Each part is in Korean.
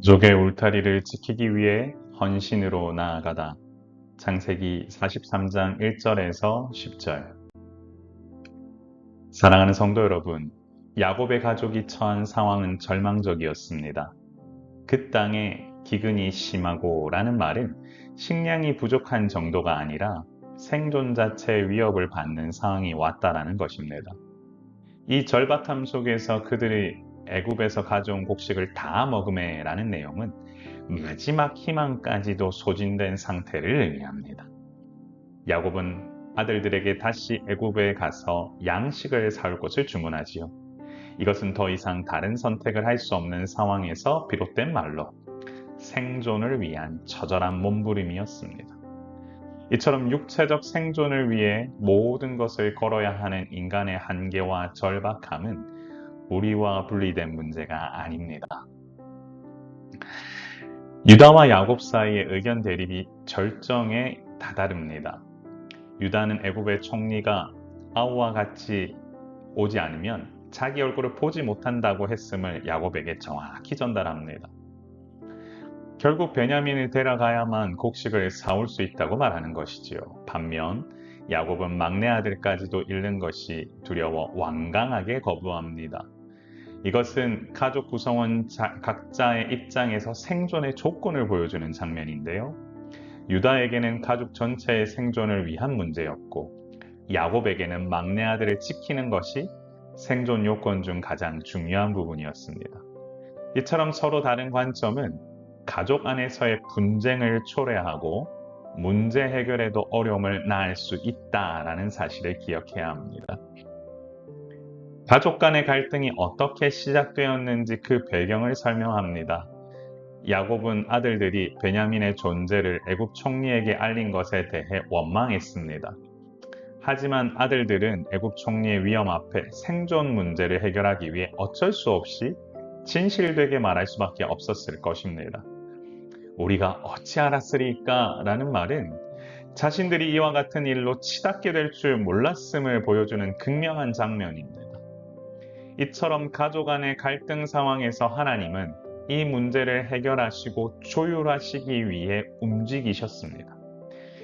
가족의 울타리를 지키기 위해 헌신으로 나아가다. 창세기 43장 1절에서 10절. 사랑하는 성도 여러분, 야곱의 가족이 처한 상황은 절망적이었습니다. 그 땅에 기근이 심하고 라는 말은 식량이 부족한 정도가 아니라 생존 자체의 위협을 받는 상황이 왔다라는 것입니다. 이 절박함 속에서 그들이 애굽에서 가져온 곡식을 다 먹음에라는 내용은 마지막 희망까지도 소진된 상태를 의미합니다. 야곱은 아들들에게 다시 애굽에 가서 양식을 사올 것을 주문하지요. 이것은 더 이상 다른 선택을 할 수 없는 상황에서 비롯된 말로 생존을 위한 처절한 몸부림이었습니다. 이처럼 육체적 생존을 위해 모든 것을 걸어야 하는 인간의 한계와 절박함은 우리와 분리된 문제가 아닙니다. 유다와 야곱 사이의 의견 대립이 절정에 다다릅니다. 유다는 애굽의 총리가 아우와 같이 오지 않으면 자기 얼굴을 보지 못한다고 했음을 야곱에게 정확히 전달합니다. 결국 베냐민을 데려가야만 곡식을 사올 수 있다고 말하는 것이지요. 반면 야곱은 막내 아들까지도 잃는 것이 두려워 완강하게 거부합니다. 이것은 가족 구성원 각자의 입장에서 생존의 조건을 보여주는 장면인데요. 유다에게는 가족 전체의 생존을 위한 문제였고, 야곱에게는 막내 아들을 지키는 것이 생존 요건 중 가장 중요한 부분이었습니다. 이처럼 서로 다른 관점은 가족 안에서의 분쟁을 초래하고 문제 해결에도 어려움을 낳을 수 있다라는 사실을 기억해야 합니다. 가족 간의 갈등이 어떻게 시작되었는지 그 배경을 설명합니다. 야곱은 아들들이 베냐민의 존재를 애굽 총리에게 알린 것에 대해 원망했습니다. 하지만 아들들은 애굽 총리의 위험 앞에 생존 문제를 해결하기 위해 어쩔 수 없이 진실되게 말할 수밖에 없었을 것입니다. 우리가 어찌 알았으리까? 라는 말은 자신들이 이와 같은 일로 치닫게 될 줄 몰랐음을 보여주는 극명한 장면입니다. 이처럼 가족 안의 갈등 상황에서 하나님은 이 문제를 해결하시고 조율하시기 위해 움직이셨습니다.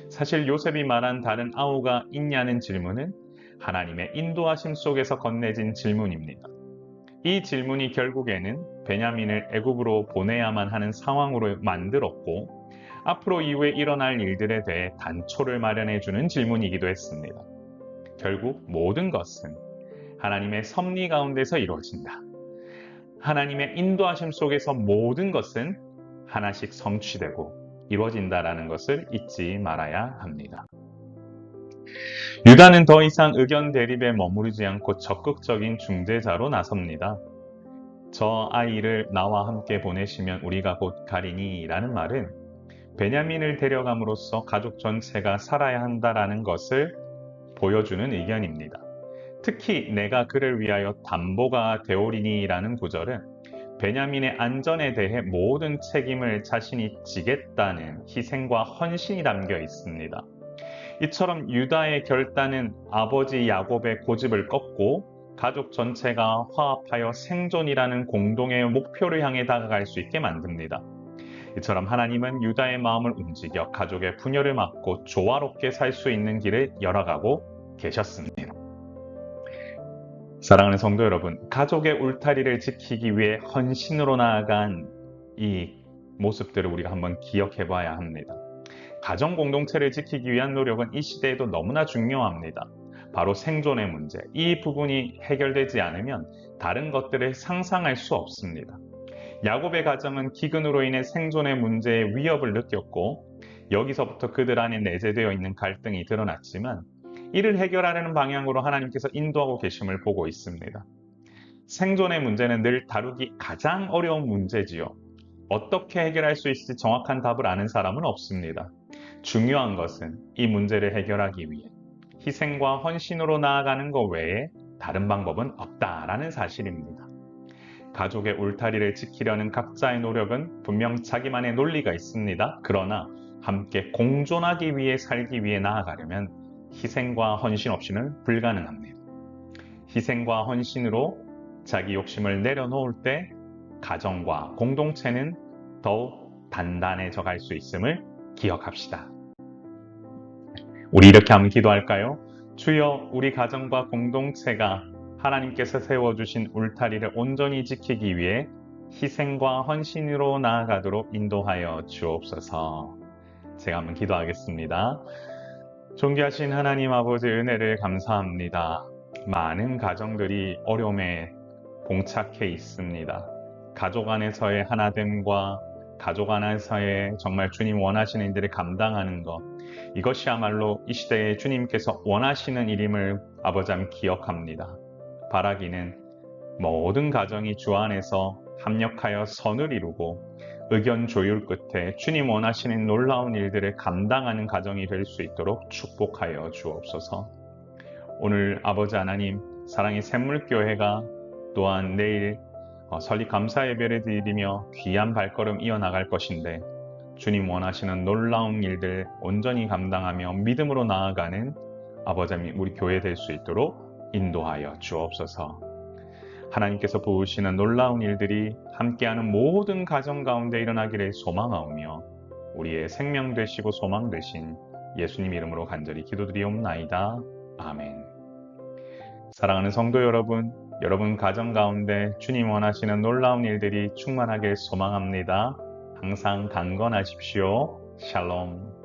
사실 요셉이 말한 다른 아우가 있냐는 질문은 하나님의 인도하심 속에서 건네진 질문입니다. 이 질문이 결국에는 베냐민을 애굽으로 보내야만 하는 상황으로 만들었고, 앞으로 이후에 일어날 일들에 대해 단초를 마련해주는 질문이기도 했습니다. 결국 모든 것은 하나님의 섭리 가운데서 이루어진다. 하나님의 인도하심 속에서 모든 것은 하나씩 성취되고 이루어진다라는 것을 잊지 말아야 합니다. 유다는 더 이상 의견 대립에 머무르지 않고 적극적인 중재자로 나섭니다. 저 아이를 나와 함께 보내시면 우리가 곧 가리니 라는 말은 베냐민을 데려감으로써 가족 전체가 살아야 한다라는 것을 보여주는 의견입니다. 특히 내가 그를 위하여 담보가 되오리니 라는 구절은 베냐민의 안전에 대해 모든 책임을 자신이 지겠다는 희생과 헌신이 담겨 있습니다. 이처럼 유다의 결단은 아버지 야곱의 고집을 꺾고 가족 전체가 화합하여 생존이라는 공동의 목표를 향해 다가갈 수 있게 만듭니다. 이처럼 하나님은 유다의 마음을 움직여 가족의 분열을 막고 조화롭게 살 수 있는 길을 열어가고 계셨습니다. 사랑하는 성도 여러분, 가족의 울타리를 지키기 위해 헌신으로 나아간 이 모습들을 우리가 한번 기억해 봐야 합니다. 가정 공동체를 지키기 위한 노력은 이 시대에도 너무나 중요합니다. 바로 생존의 문제, 이 부분이 해결되지 않으면 다른 것들을 상상할 수 없습니다. 야곱의 가정은 기근으로 인해 생존의 문제의 위협을 느꼈고, 여기서부터 그들 안에 내재되어 있는 갈등이 드러났지만 이를 해결하려는 방향으로 하나님께서 인도하고 계심을 보고 있습니다. 생존의 문제는 늘 다루기 가장 어려운 문제지요. 어떻게 해결할 수 있을지 정확한 답을 아는 사람은 없습니다. 중요한 것은 이 문제를 해결하기 위해 희생과 헌신으로 나아가는 것 외에 다른 방법은 없다라는 사실입니다. 가족의 울타리를 지키려는 각자의 노력은 분명 자기만의 논리가 있습니다. 그러나 함께 공존하기 위해 살기 위해 나아가려면 희생과 헌신 없이는 불가능합니다. 희생과 헌신으로 자기 욕심을 내려놓을 때 가정과 공동체는 더욱 단단해져 갈 수 있음을 기억합시다. 우리 이렇게 한번 기도할까요? 주여, 우리 가정과 공동체가 하나님께서 세워주신 울타리를 온전히 지키기 위해 희생과 헌신으로 나아가도록 인도하여 주옵소서. 제가 한번 기도하겠습니다. 존귀하신 하나님 아버지, 은혜를 감사합니다. 많은 가정들이 어려움에 봉착해 있습니다. 가족 안에서의 하나됨과 가족 안에서의 정말 주님 원하시는 일들을 감당하는 것, 이것이야말로 이 시대에 주님께서 원하시는 일임을 아버지 기억합니다. 바라기는 모든 가정이 주 안에서 합력하여 선을 이루고 의견 조율 끝에 주님 원하시는 놀라운 일들을 감당하는 가정이 될 수 있도록 축복하여 주옵소서. 오늘 아버지 하나님, 사랑의 샘물교회가 또한 내일 설립 감사 예배를 드리며 귀한 발걸음 이어나갈 것인데, 주님 원하시는 놀라운 일들 온전히 감당하며 믿음으로 나아가는 아버지 하나님, 우리 교회 될 수 있도록 인도하여 주옵소서. 하나님께서 부으시는 놀라운 일들이 함께하는 모든 가정 가운데 일어나기를 소망하오며, 우리의 생명 되시고 소망 되신 예수님 이름으로 간절히 기도드리옵나이다. 아멘. 사랑하는 성도 여러분, 여러분 가정 가운데 주님 원하시는 놀라운 일들이 충만하길 소망합니다. 항상 강건하십시오. 샬롬.